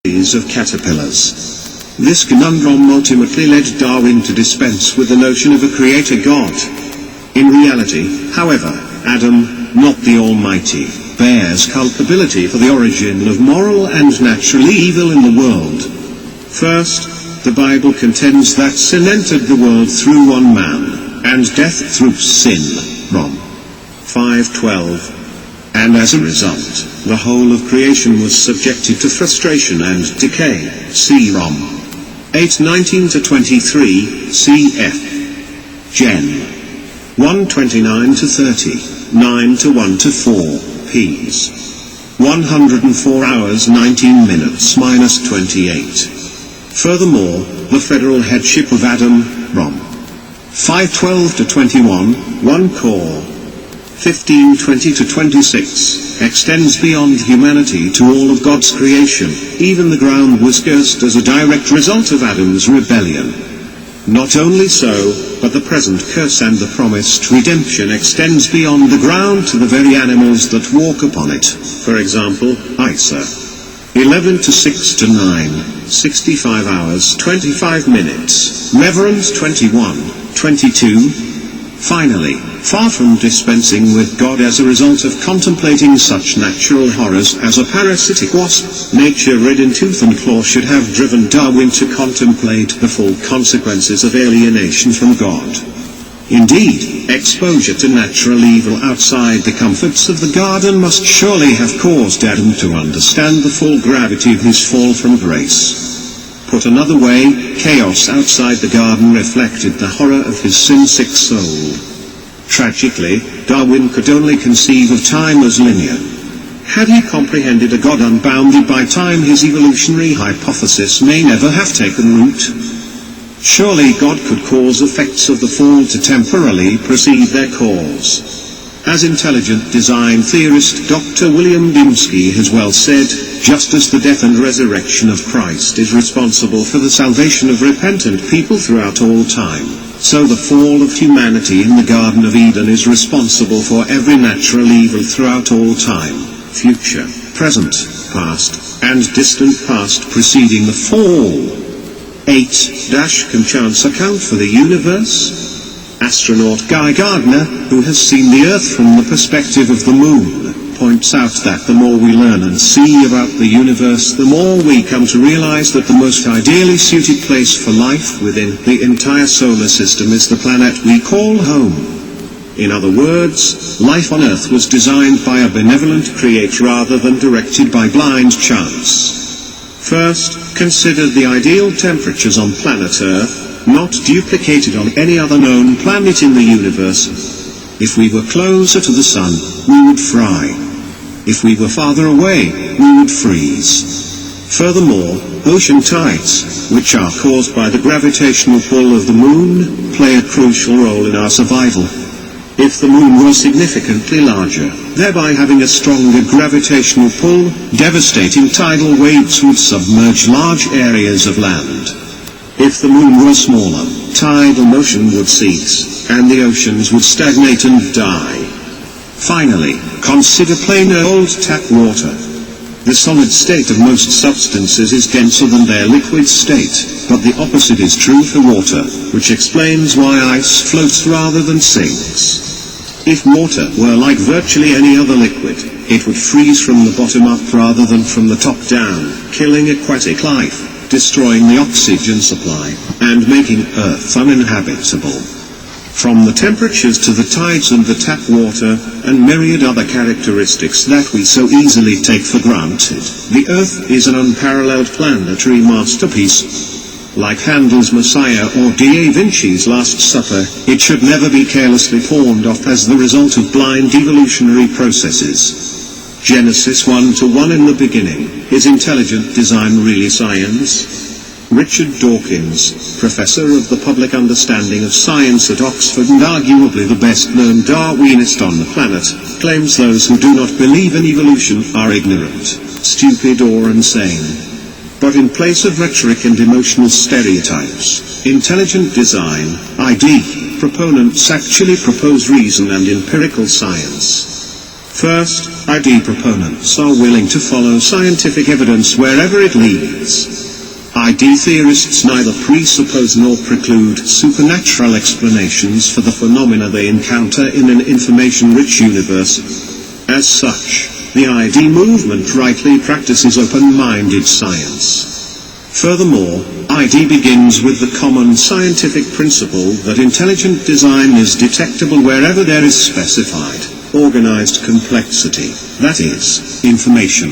of caterpillars. This conundrum ultimately led Darwin to dispense with the notion of a creator God. In reality, however, Adam, not the Almighty, bears culpability for the origin of moral and natural evil in the world. First, the Bible contends that sin entered the world through one man, and death through sin. Rom. 5:12. And as a result, the whole of creation was subjected to frustration and decay. See Rom. 8:19-23, cf. Gen. 1:29-30, 9:1-4, ps. 104 hours 19 minutes minus 28. Furthermore, the federal headship of Adam, Rom. 5:12-21, 1 Cor. 15:20-26, extends beyond humanity to all of God's creation. Even the ground was cursed as a direct result of Adam's rebellion. Not only so, but the present curse and the promised redemption extends beyond the ground to the very animals that walk upon it. For example, Isa. 11:6-9, 65 hours 25 minutes, Reverend 21:22. Finally, far from dispensing with God as a result of contemplating such natural horrors as a parasitic wasp, nature red in tooth and claw should have driven Darwin to contemplate the full consequences of alienation from God. Indeed, exposure to natural evil outside the comforts of the garden must surely have caused Adam to understand the full gravity of his fall from grace. Put another way, chaos outside the garden reflected the horror of his sin-sick soul. Tragically, Darwin could only conceive of time as linear. Had he comprehended a God unbounded by time, his evolutionary hypothesis may never have taken root. Surely God could cause effects of the fall to temporarily precede their cause. As intelligent design theorist Dr. William Dembski has well said, just as the death and resurrection of Christ is responsible for the salvation of repentant people throughout all time, so the fall of humanity in the Garden of Eden is responsible for every natural evil throughout all time, future, present, past, and distant past preceding the fall. 8. Can chance account for the universe? Astronaut Guy Gardner, who has seen the Earth from the perspective of the Moon, points out that the more we learn and see about the universe, the more we come to realize that the most ideally suited place for life within the entire solar system is the planet we call home. In other words, life on Earth was designed by a benevolent creator rather than directed by blind chance. First, consider the ideal temperatures on planet Earth, not duplicated on any other known planet in the universe. If we were closer to the sun, we would fry. If we were farther away, we would freeze. Furthermore, ocean tides, which are caused by the gravitational pull of the moon, play a crucial role in our survival. If the moon was significantly larger, thereby having a stronger gravitational pull, devastating tidal waves would submerge large areas of land. If the moon was smaller, tidal motion would cease, and the oceans would stagnate and die. Finally, consider plain old tap water. The solid state of most substances is denser than their liquid state, but the opposite is true for water, which explains why ice floats rather than sinks. If water were like virtually any other liquid, it would freeze from the bottom up rather than from the top down, killing aquatic life, destroying the oxygen supply, and making Earth uninhabitable. From the temperatures to the tides and the tap water, and myriad other characteristics that we so easily take for granted, the Earth is an unparalleled planetary masterpiece. Like Handel's Messiah or Da Vinci's Last Supper, it should never be carelessly pawned off as the result of blind evolutionary processes. Genesis 1:1 In the beginning, is intelligent design really science? Richard Dawkins, professor of the public understanding of science at Oxford and arguably the best-known Darwinist on the planet, claims those who do not believe in evolution are ignorant, stupid or insane. But in place of rhetoric and emotional stereotypes, intelligent design, ID, proponents actually propose reason and empirical science. First, ID proponents are willing to follow scientific evidence wherever it leads. ID theorists neither presuppose nor preclude supernatural explanations for the phenomena they encounter in an information-rich universe. As such, the ID movement rightly practices open-minded science. Furthermore, ID begins with the common scientific principle that intelligent design is detectable wherever there is specified, organized complexity, that is, information.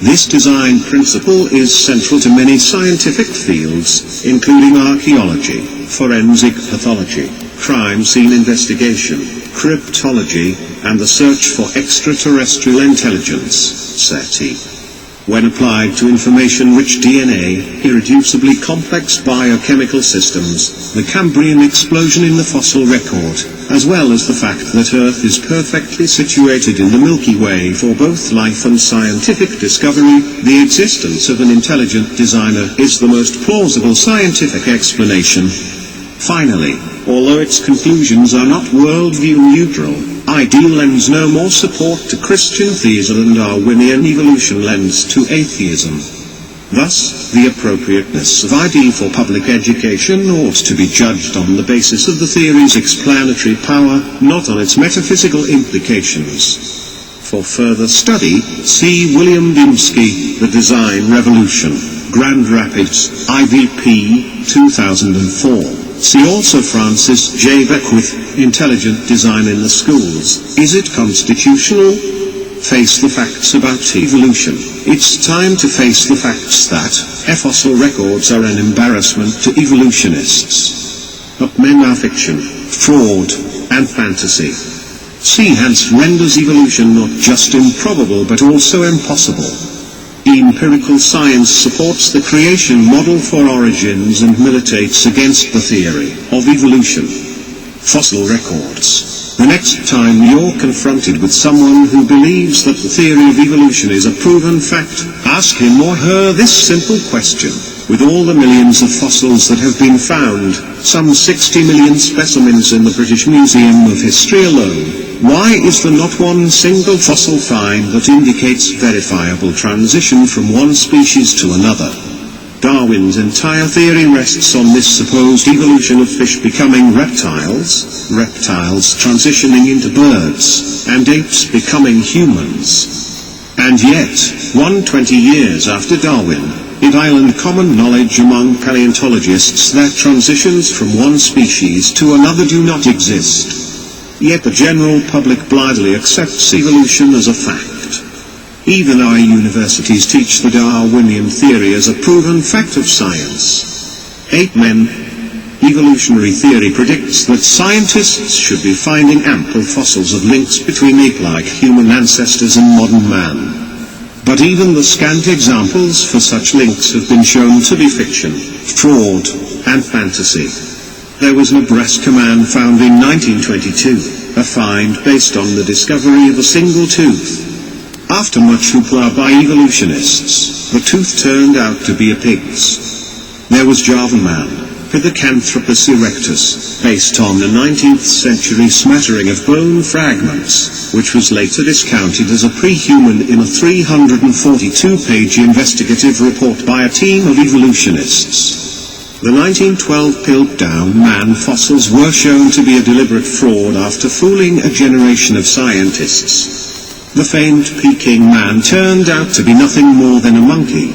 This design principle is central to many scientific fields, including archaeology, forensic pathology, crime scene investigation, cryptology, and the search for extraterrestrial intelligence, SETI. When applied to information-rich DNA, irreducibly complex biochemical systems, the Cambrian explosion in the fossil record, as well as the fact that Earth is perfectly situated in the Milky Way for both life and scientific discovery, the existence of an intelligent designer is the most plausible scientific explanation. Finally, although its conclusions are not worldview neutral, ID lends no more support to Christian theism than Darwinian evolution lends to atheism. Thus, the appropriateness of ID for public education ought to be judged on the basis of the theory's explanatory power, not on its metaphysical implications. For further study, see William Dembski, The Design Revolution, Grand Rapids, IVP, 2004. See also Francis J. Beckwith, Intelligent Design in the Schools, Is It Constitutional? Face the facts about evolution. It's time to face the facts that fossil records are an embarrassment to evolutionists. But men are fiction, fraud, and fantasy. See Hans renders evolution not just improbable but also impossible. Empirical science supports the creation model for origins and militates against the theory of evolution. Fossil records. The next time you're confronted with someone who believes that the theory of evolution is a proven fact, ask him or her this simple question. With all the millions of fossils that have been found, some 60 million specimens in the British Museum of History alone, why is there not one single fossil find that indicates verifiable transition from one species to another? Darwin's entire theory rests on this supposed evolution of fish becoming reptiles, reptiles transitioning into birds, and apes becoming humans. And yet, 120 years after Darwin, it island common knowledge among paleontologists that transitions from one species to another do not exist. Yet the general public blithely accepts evolution as a fact. Even our universities teach the Darwinian theory as a proven fact of science. Ape men. Evolutionary theory predicts that scientists should be finding ample fossils of links between ape-like human ancestors and modern man. But even the scant examples for such links have been shown to be fiction, fraud, and fantasy. There was a Nebraska man found in 1922, a find based on the discovery of a single tooth. After much hoopla by evolutionists, the tooth turned out to be a pig's. There was Java man, Pithecanthropus erectus, based on a 19th century smattering of bone fragments, which was later discounted as a pre-human in a 342-page investigative report by a team of evolutionists. The 1912 Piltdown man fossils were shown to be a deliberate fraud after fooling a generation of scientists. The famed Peking man turned out to be nothing more than a monkey.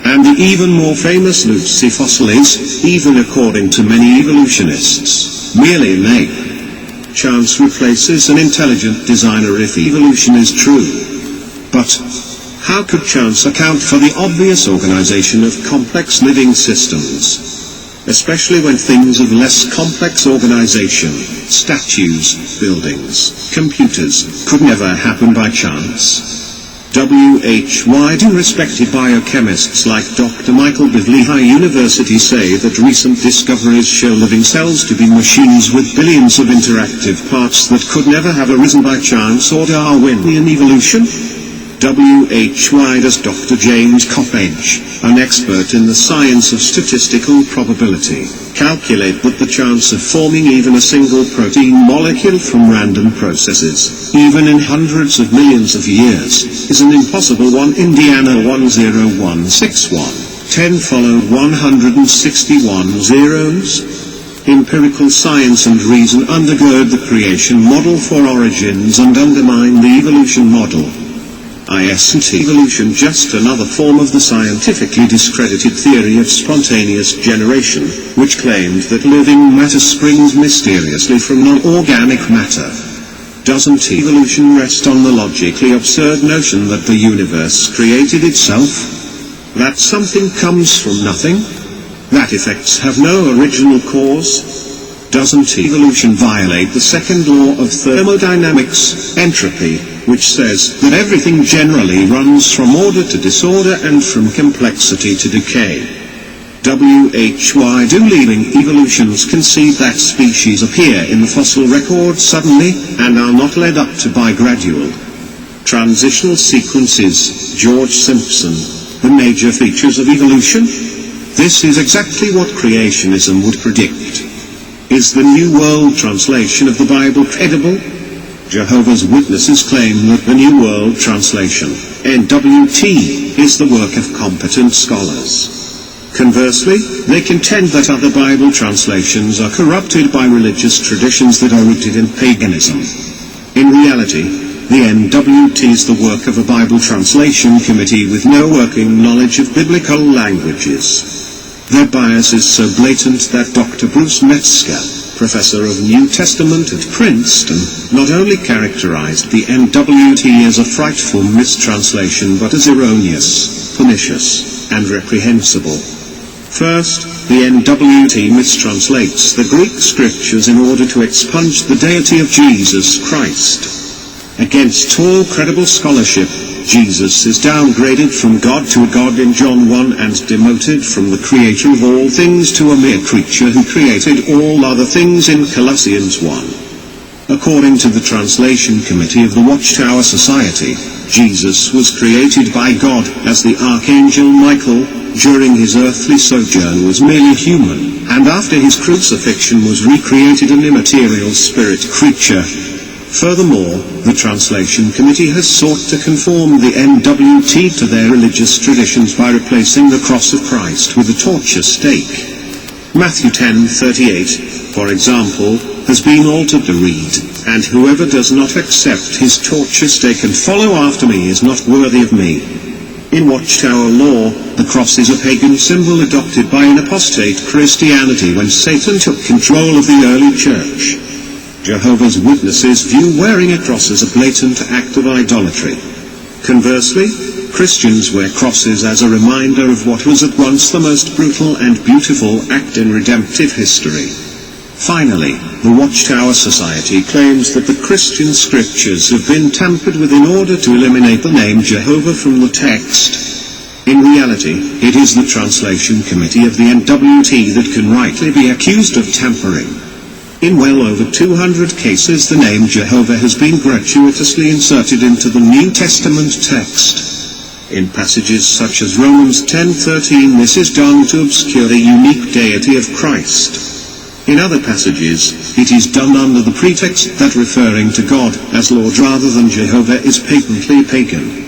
And the even more famous Lucy fossil is, even according to many evolutionists, merely an ape. Chance replaces an intelligent designer if evolution is true. But how could chance account for the obvious organization of complex living systems? Especially when things of less complex organization, statues, buildings, computers, could never happen by chance. W.H. White and respected biochemists like Dr. Michael Bivley High University say that recent discoveries show living cells to be machines with billions of interactive parts that could never have arisen by chance or Darwinian evolution. Why does Dr. James Coppage, an expert in the science of statistical probability, calculate that the chance of forming even a single protein molecule from random processes, even in hundreds of millions of years, is an impossible one? Indiana 10161, 10 followed 161 zeros. Empirical science and reason undergird the creation model for origins and undermine the evolution model. Isn't evolution just another form of the scientifically discredited theory of spontaneous generation, which claimed that living matter springs mysteriously from non-organic matter? Doesn't evolution rest on the logically absurd notion that the universe created itself? That something comes from nothing? That effects have no original cause? Doesn't evolution violate the second law of thermodynamics, entropy, which says that everything generally runs from order to disorder and from complexity to decay? Why do living evolutions concede that species appear in the fossil record suddenly, and are not led up to by gradual transitional sequences? George Simpson, the major features of evolution? This is exactly what creationism would predict. Is the New World Translation of the Bible credible? Jehovah's Witnesses claim that the New World Translation, NWT, is the work of competent scholars. Conversely, they contend that other Bible translations are corrupted by religious traditions that are rooted in paganism. In reality, the NWT is the work of a Bible translation committee with no working knowledge of biblical languages. Their bias is so blatant that Dr. Bruce Metzger, professor of New Testament at Princeton, not only characterized the NWT as a frightful mistranslation but as erroneous, pernicious, and reprehensible. First, the NWT mistranslates the Greek scriptures in order to expunge the deity of Jesus Christ. Against all credible scholarship, Jesus is downgraded from God to a god in John 1 and demoted from the creator of all things to a mere creature who created all other things in Colossians 1. According to the Translation Committee of the Watchtower Society, Jesus was created by God as the Archangel Michael, during his earthly sojourn was merely human, and after his crucifixion was recreated an immaterial spirit creature. Furthermore, the Translation Committee has sought to conform the NWT to their religious traditions by replacing the cross of Christ with a torture stake. Matthew 10:38, for example, has been altered to read, "And whoever does not accept his torture stake and follow after me is not worthy of me." In Watchtower law, the cross is a pagan symbol adopted by an apostate Christianity when Satan took control of the early church. Jehovah's Witnesses view wearing a cross as a blatant act of idolatry. Conversely, Christians wear crosses as a reminder of what was at once the most brutal and beautiful act in redemptive history. Finally, the Watchtower Society claims that the Christian scriptures have been tampered with in order to eliminate the name Jehovah from the text. In reality, it is the Translation Committee of the NWT that can rightly be accused of tampering. In well over 200 cases the name Jehovah has been gratuitously inserted into the New Testament text. In passages such as Romans 10:13 this is done to obscure the unique deity of Christ. In other passages, it is done under the pretext that referring to God as Lord rather than Jehovah is patently pagan.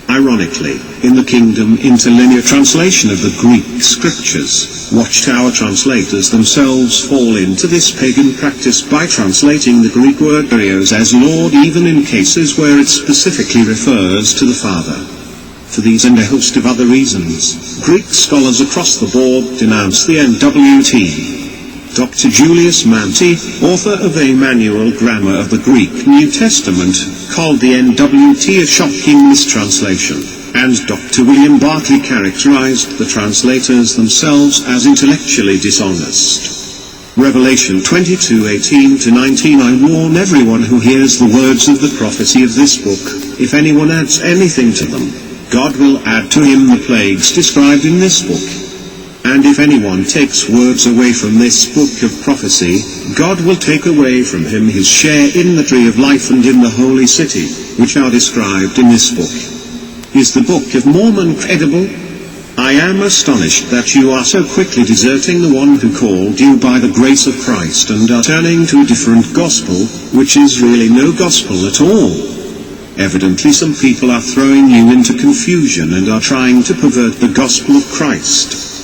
Ironically, in the Kingdom Interlinear translation of the Greek scriptures, Watchtower translators themselves fall into this pagan practice by translating the Greek word Kyrios as Lord even in cases where it specifically refers to the Father. For these and a host of other reasons, Greek scholars across the board denounce the NWT. Dr. Julius Manti, author of a manual grammar of the Greek New Testament, called the NWT a shocking mistranslation, and Dr. William Barclay characterized the translators themselves as intellectually dishonest. Revelation 22:18-19 I warn everyone who hears the words of the prophecy of this book, if anyone adds anything to them, God will add to him the plagues described in this book. And if anyone takes words away from this book of prophecy, God will take away from him his share in the tree of life and in the holy city, which are described in this book. Is the Book of Mormon credible? I am astonished that you are so quickly deserting the one who called you by the grace of Christ and are turning to a different gospel, which is really no gospel at all. Evidently some people are throwing you into confusion and are trying to pervert the gospel of Christ.